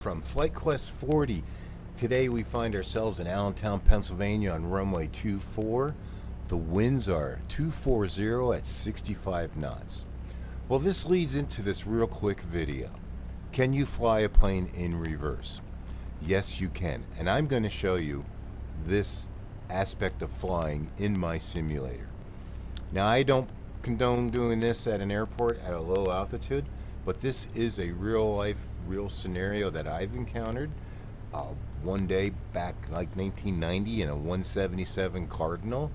From Flight Quest 40. Today we find ourselves in Allentown, Pennsylvania on runway 24. The winds are 240 at 65 knots. Well, this leads into this real quick video. Can you fly a plane in reverse? Yes, you can. And I'm going to show you this aspect of flying in my simulator. Now, I don't condone doing this at an airport at a low altitude, but this is a real scenario that I've encountered. One day back like 1990 in a 177 Cardinal.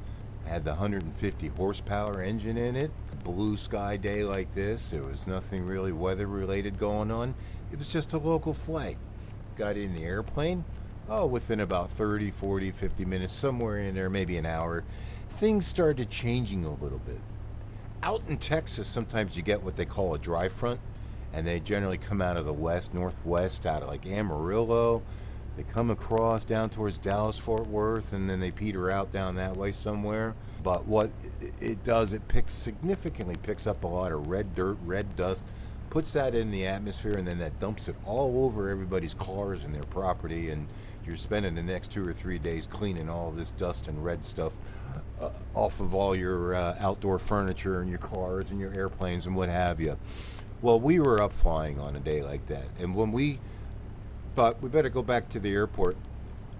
I had the 150 horsepower engine in it. Blue sky day like this. There was nothing really weather related going on. It was just a local flight. Got in the airplane. Within about 30, 40, 50 minutes, somewhere in there, maybe an hour, things started changing a little bit. Out in Texas, sometimes you get what they call a dry front, and they generally come out of the northwest, out of like Amarillo. They come across down towards Dallas, Fort Worth, and then they peter out down that way somewhere. But what it does, it significantly picks up a lot of red dirt, red dust, puts that in the atmosphere, and then that dumps it all over everybody's cars and their property, and you're spending the next 2 or 3 days cleaning all of this dust and red stuff off of all your outdoor furniture and your cars and your airplanes and what have you. Well, we were up flying on a day like that, and when we thought we better go back to the airport,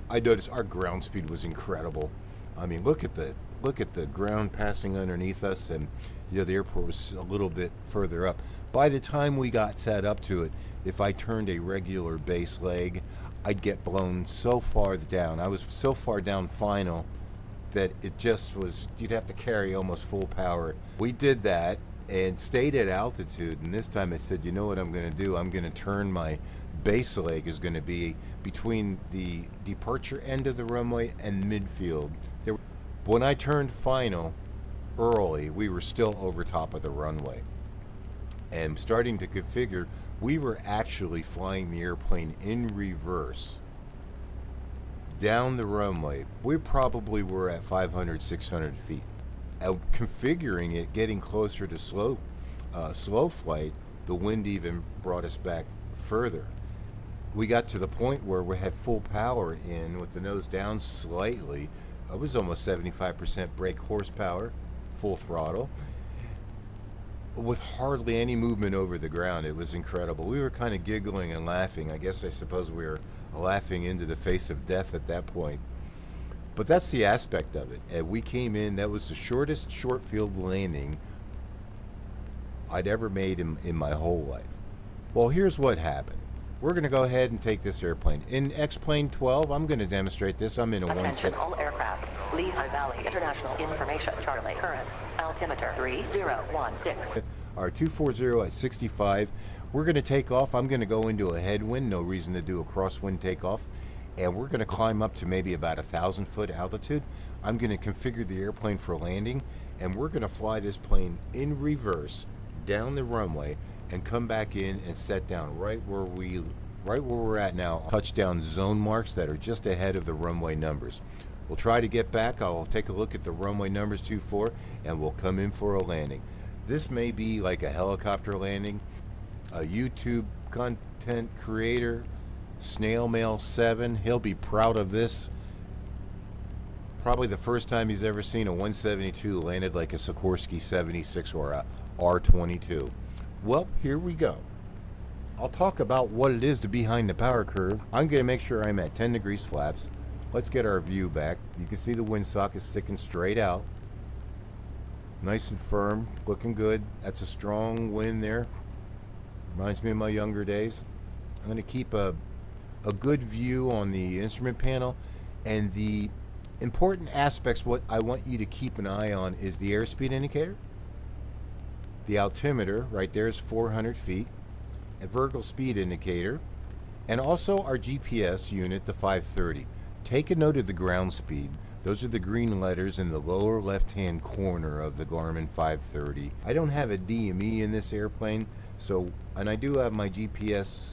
I noticed our ground speed was incredible. I mean, look at the ground passing underneath us, and the airport was a little bit further up. By the time we got set up to it, if I turned a regular base leg, I'd get blown so far down. I was so far down final that it just was, you'd have to carry almost full power. We did that and stayed at altitude, and this time I said, you know what I'm going to do? I'm going to turn my base leg is going to be between the departure end of the runway and midfield. When I turned final early, we were still over top of the runway. And starting to configure, we were actually flying the airplane in reverse down the runway. We probably were at 500, 600 feet. Configuring it, getting closer to slow flight, the wind even brought us back further. We got to the point where we had full power in with the nose down slightly. It was almost 75% brake horsepower, full throttle, with hardly any movement over the ground. It was incredible. We were kind of giggling and laughing. I suppose we were laughing into the face of death at that point. But that's the aspect of it. And we came in, that was the shortest short field landing I'd ever made in my whole life. Well, here's what happened. We're going to go ahead and take this airplane. In X-Plane 12, I'm going to demonstrate this. I'm in a Attention all aircraft. Lehigh Valley International Information Charlie. Current altimeter 3016. Our 240 at 65. We're going to take off. I'm going to go into a headwind. No reason to do a crosswind takeoff. And we're going to climb up to maybe about 1,000 foot altitude. I'm going to configure the airplane for landing, and we're going to fly this plane in reverse down the runway and come back in and set down right where we're at now. Touchdown zone marks that are just ahead of the runway numbers. We'll try to get back. I'll take a look at the runway numbers 24, and we'll come in for a landing. This may be like a helicopter landing. A YouTube content creator, Snail Mail 7, he'll be proud of this. Probably the first time he's ever seen a 172 landed like a Sikorsky 76 or a R-22. Well, here we go. I'll talk about what it is to be behind the power curve. I'm going to make sure I'm at 10 degrees flaps. Let's get our view back. You can see the windsock is sticking straight out. Nice and firm, looking good. That's a strong wind there. Reminds me of my younger days. I'm going to keep a good view on the instrument panel, and the important aspects, what I want you to keep an eye on is the airspeed indicator. The altimeter right there is 400 feet, a vertical speed indicator, and also our GPS unit, the 530. Take a note of the ground speed. Those are the green letters in the lower left-hand corner of the Garmin 530. I don't have a DME in this airplane, and I do have my GPS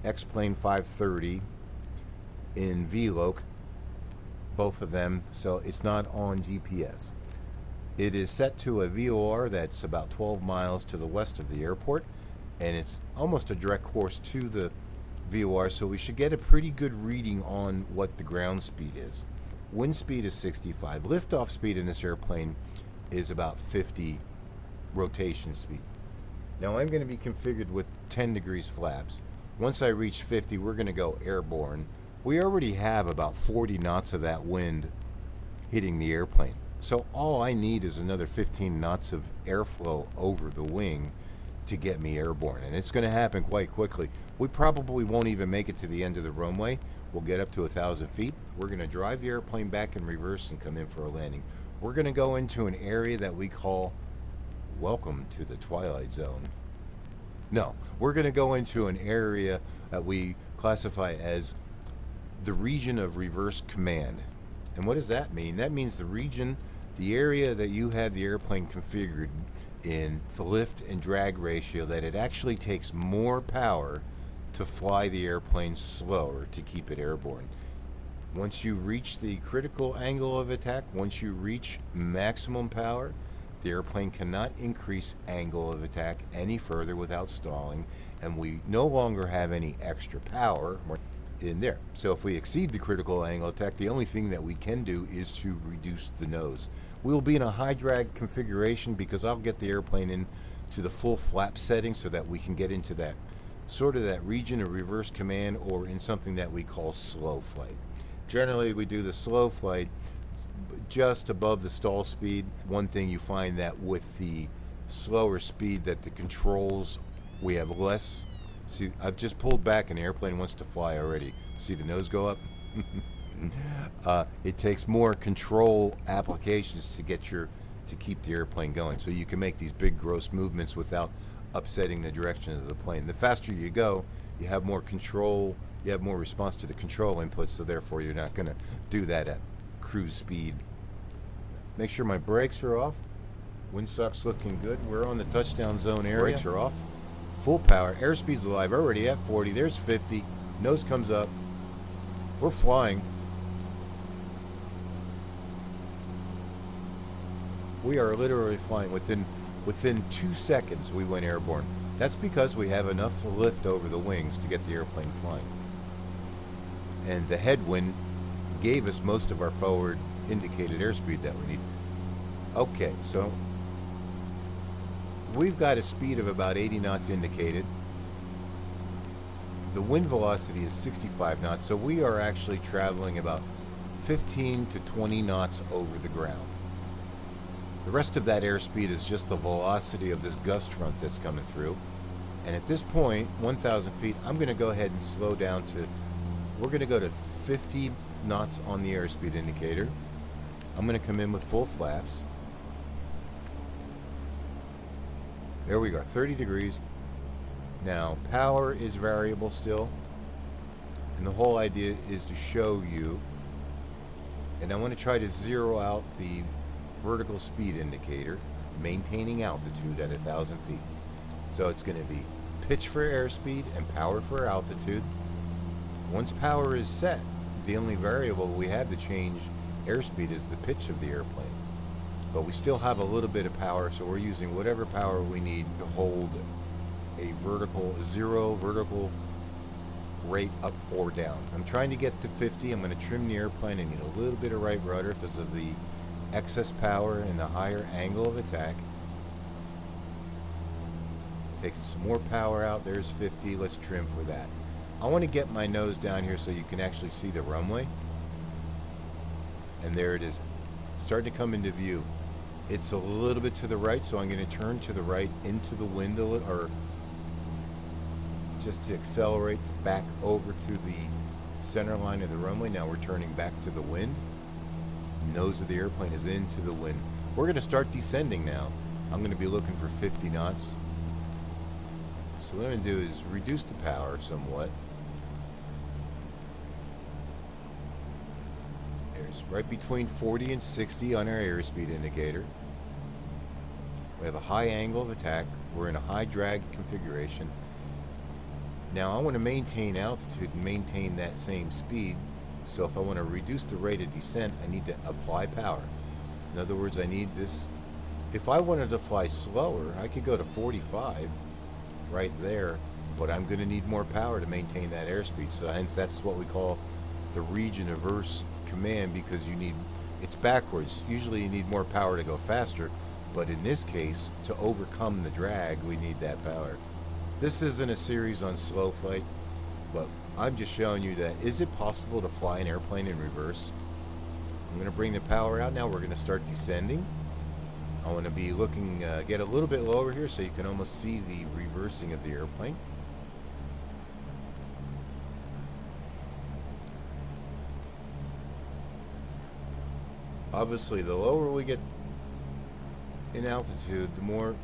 X-Plane 530 in VLOC, both of them, so it's not on GPS. It is set to a VOR that's about 12 miles to the west of the airport, and it's almost a direct course to the VOR, so we should get a pretty good reading on what the ground speed is. Wind speed is 65. Liftoff speed in this airplane is about 50 rotation speed. Now I'm going to be configured with 10 degrees flaps. Once I reach 50, we're going to go airborne. We already have about 40 knots of that wind hitting the airplane. So all I need is another 15 knots of airflow over the wing to get me airborne. And it's going to happen quite quickly. We probably won't even make it to the end of the runway. We'll get up to 1,000 feet. We're going to drive the airplane back in reverse and come in for a landing. We're going to go into an area that we call Welcome to the Twilight Zone. No, we're going to go into an area that we classify as the region of reverse command. And what does that mean? That means the region, the area that you have the airplane configured in the lift and drag ratio, that it actually takes more power to fly the airplane slower to keep it airborne. Once you reach the critical angle of attack, once you reach maximum power, the airplane cannot increase angle of attack any further without stalling, and we no longer have any extra power in there. So if we exceed the critical angle attack, the only thing that we can do is to reduce the nose. We will be in a high drag configuration because I'll get the airplane in to the full flap setting so that we can get into that sort of that region of reverse command, or in something that we call slow flight. Generally we do the slow flight just above the stall speed. One thing you find that with the slower speed that the controls, we have less. See, I've just pulled back and the airplane wants to fly already. See the nose go up? It takes more control applications to keep the airplane going. So you can make these big gross movements without upsetting the direction of the plane. The faster you go, you have more control, you have more response to the control inputs, so therefore you're not going to do that at cruise speed. Make sure my brakes are off. Windsock's looking good. We're on the touchdown zone area. Brakes are off. Full power. Airspeed's alive. Already at 40. There's 50. Nose comes up. We're flying. We are literally flying. Within 2 seconds we went airborne. That's because we have enough lift over the wings to get the airplane flying. And the headwind gave us most of our forward indicated airspeed that we need. Okay, so we've got a speed of about 80 knots indicated. The wind velocity is 65 knots, so we are actually traveling about 15 to 20 knots over the ground. The rest of that airspeed is just the velocity of this gust front that's coming through. And at this point, 1,000 feet, I'm going to go ahead and slow down to, we're going to go to 50 knots on the airspeed indicator. I'm going to come in with full flaps. There we go, 30 degrees. Now, power is variable still. And the whole idea is to show you, and I want to try to zero out the vertical speed indicator, maintaining altitude at 1,000 feet. So it's going to be pitch for airspeed and power for altitude. Once power is set, the only variable we have to change airspeed is the pitch of the airplane. But we still have a little bit of power, so we're using whatever power we need to hold a zero vertical rate up or down. I'm trying to get to 50. I'm going to trim the airplane and get a little bit of right rudder because of the excess power and the higher angle of attack. Taking some more power out. There's 50. Let's trim for that. I want to get my nose down here so you can actually see the runway. And there it is. It's starting to come into view. It's a little bit to the right, so I'm going to turn to the right into the wind a little, or just to accelerate back over to the center line of the runway. Now we're turning back to the wind. Nose of the airplane is into the wind. We're going to start descending now. I'm going to be looking for 50 knots. So what I'm going to do is reduce the power somewhat. There's right between 40 and 60 on our airspeed indicator. We have a high angle of attack. We're in a high drag configuration. Now I want to maintain altitude and maintain that same speed. So if I want to reduce the rate of descent, I need to apply power. In other words, I need this. If I wanted to fly slower, I could go to 45 right there but I'm going to need more power to maintain that airspeed. So hence that's what we call the region averse command, because it's backwards. Usually you need more power to go faster, but in this case, to overcome the drag, we need that power. This isn't a series on slow flight, but I'm just showing you that is it possible to fly an airplane in reverse? I'm going to bring the power out now. We're going to start descending. I want to be looking, get a little bit lower here so you can almost see the reversing of the airplane. Obviously, the lower we get in altitude, the more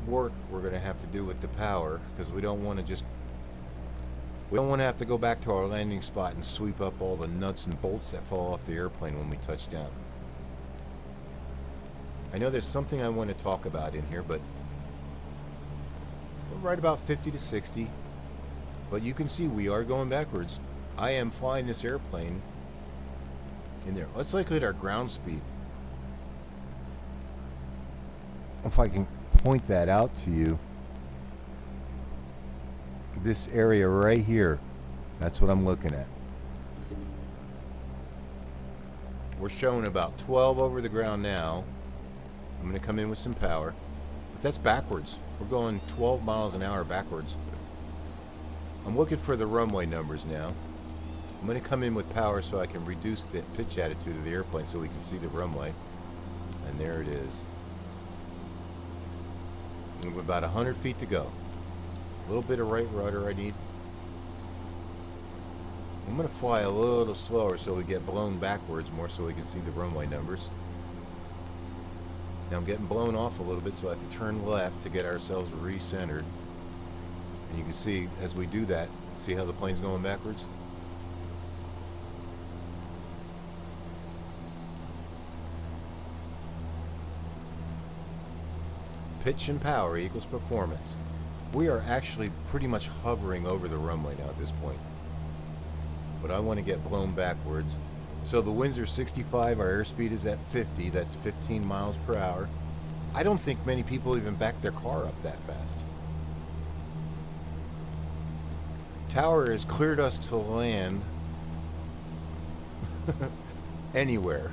work we're going to have to do with the power, because we don't want to have to go back to our landing spot and sweep up all the nuts and bolts that fall off the airplane when we touch down. I know there's something I want to talk about in here, but we're right about 50 to 60, but you can see we are going backwards. I am flying this airplane in there. Let's look at our ground speed. If I can point that out to you, this area right here, that's what I'm looking at. We're showing about 12 over the ground now. I'm going to come in with some power, but that's backwards. We're going 12 miles an hour backwards. I'm looking for the runway numbers now. I'm going to come in with power so I can reduce the pitch attitude of the airplane so we can see the runway. And there it is. We have about 100 feet to go. A little bit of right rudder I need. I'm going to fly a little slower so we get blown backwards more so we can see the runway numbers. Now I'm getting blown off a little bit, so I have to turn left to get ourselves re-centered. And you can see as we do that, see how the plane's going backwards? Pitch and power equals performance. We are actually pretty much hovering over the runway now at this point. But I want to get blown backwards. So the winds are 65, our airspeed is at 50, that's 15 miles per hour. I don't think many people even back their car up that fast. Tower has cleared us to land anywhere.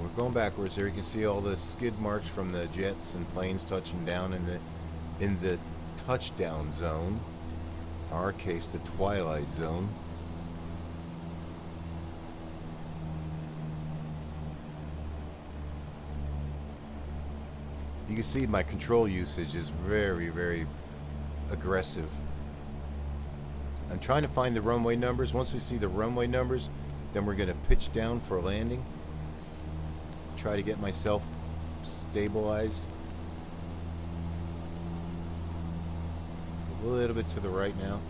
We're going backwards here. You can see all the skid marks from the jets and planes touching down in the touchdown zone. In our case, the twilight zone. You can see my control usage is very, very aggressive. I'm trying to find the runway numbers. Once we see the runway numbers, then we're going to pitch down for landing. Try to get myself stabilized. A little bit to the right now.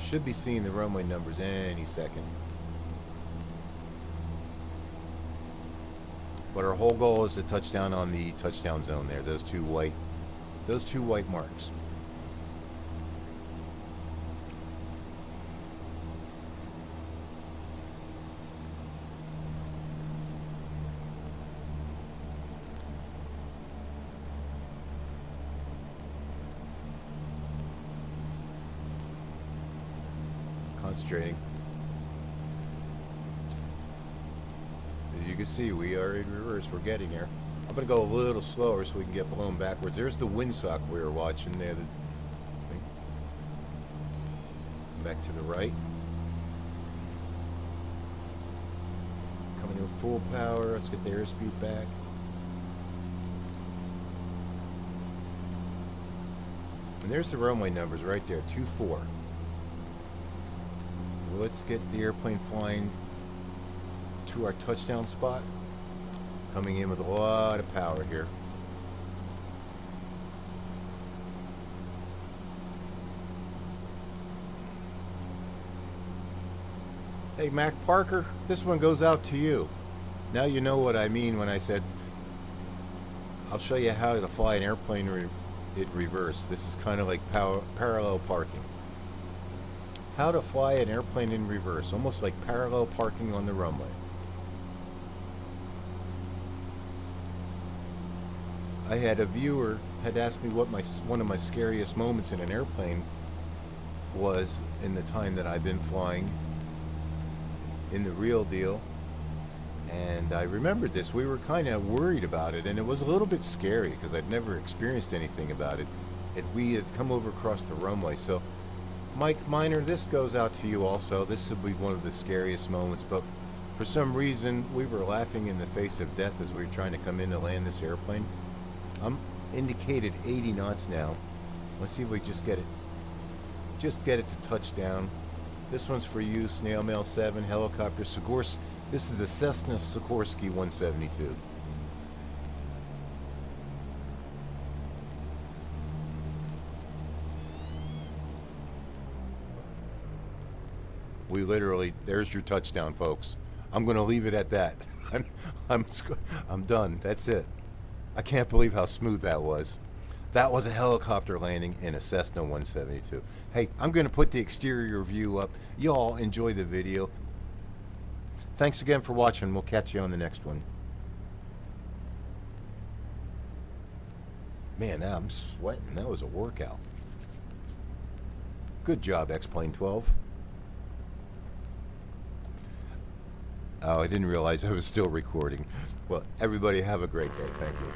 Should be seeing the runway numbers any second. But our whole goal is to touch down on the touchdown zone there. Those two white marks. Concentrating. As you can see, we are in reverse. We're getting there. I'm going to go a little slower so we can get blown backwards. There's the windsock we were watching there. Come back to the right. Coming in full power. Let's get the airspeed back. And there's the runway numbers right there, 24. Let's get the airplane flying to our touchdown spot. Coming in with a lot of power here. Hey, Mac Parker, this one goes out to you. Now you know what I mean when I said I'll show you how to fly an airplane in reverse. This is kind of like parallel parking. How to fly an airplane in reverse, almost like parallel parking on the runway. I had a viewer had asked me what one of my scariest moments in an airplane was in the time that I've been flying in the real deal. And I remembered this. We were kind of worried about it, and it was a little bit scary because I'd never experienced anything about it. And we had come over across the runway. So, Mike Miner, this goes out to you also. This would be one of the scariest moments, but for some reason we were laughing in the face of death as we were trying to come in to land this airplane. I'm indicated 80 knots now. Let's see if we just get it to touchdown. This one's for you, Snail Mail 7, helicopter, Sikorsky. This is the Cessna Skyhawk 172. We literally, there's your touchdown, folks. I'm going to leave it at that. I'm done. That's it. I can't believe how smooth that was. That was a helicopter landing in a Cessna 172. Hey, I'm going to put the exterior view up. Y'all enjoy the video. Thanks again for watching. We'll catch you on the next one. Man, now I'm sweating. That was a workout. Good job, X-Plane 12. Oh, I didn't realize I was still recording. Well, everybody have a great day. Thank you.